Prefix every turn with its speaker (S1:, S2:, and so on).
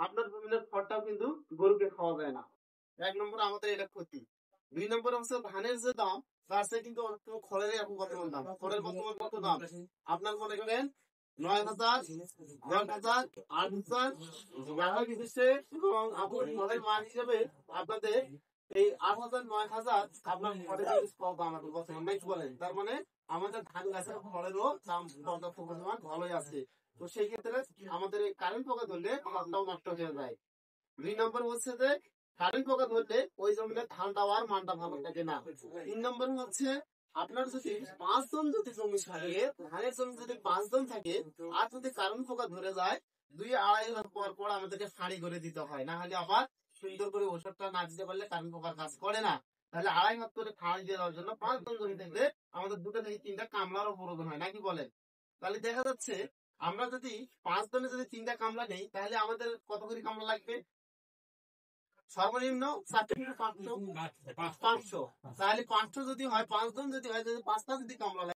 S1: আপনার জমিনের খড়টাও কিন্তু গরুকে খাওয়া যায় না। 1 নম্বর আমাদের এটা ক্ষতি। 2 নম্বর হচ্ছে ধানের যে দাম তার চেয়ে কিন্তু অনেক সময় খড়ের এখন বর্তমান দাম। খড়ের বর্তমান কত দাম? আপনার মনে করেন 9,000, 10,000, 8,000 টাকা বিশেষে এবং আপনার খড়ের মান হিসেবে আপনাদের এই 8,000, 9,000 আপনার খড়ের কম দাম এখন বর্তমান নাই বলেন। তার মানে আমাদের ধান গাছের খড়েরও দাম পর্যাপ্ত পরিমাণ ভালোই আছে। তো সেই ক্ষেত্রে আমাদের এই কারেন্ট পোকা ধরলে খড়টাও নষ্ট হয়ে যায়। 2 নম্বর হচ্ছে যে কারেন্ট পোকা ধরলে ওই জমিতে ধানটা আর মানটা ভালো থাকে না। 3 নম্বর হচ্ছে আপনার যদি 5 জন যদি জমি থাকে, ধানের জমি যদি 5 জন থাকে আর যদি কারেন্ট পোকা ধরে যায় 2-2.5 মাস পর পর আমাদেরকে ফাঁড়ি করে দিতে হয়, না হলে আবার সুন্দর করে ওষুধটা না দিতে পারলে কারেন্ট পোকার কাজ করে না। তাহলে 2.5 মাস করে ফাঁড়ি দেওয়ার জন্য 5 জন জমি থাকলে আমাদের 2 থেকে 3টা কামলারও প্রয়োজন হয়, নাকি বলেন? তাহলে দেখা যাচ্ছে আমরা যদি 5 জনে যদি 3টা কামলা নেই তাহলে আমাদের কত করে কামলা লাগবে? সর্বনিম্ন 4 থেকে 500। তাহলে 500 যদি হয়, 5 জন যদি হয়, 5টা যদি কামলা লাগে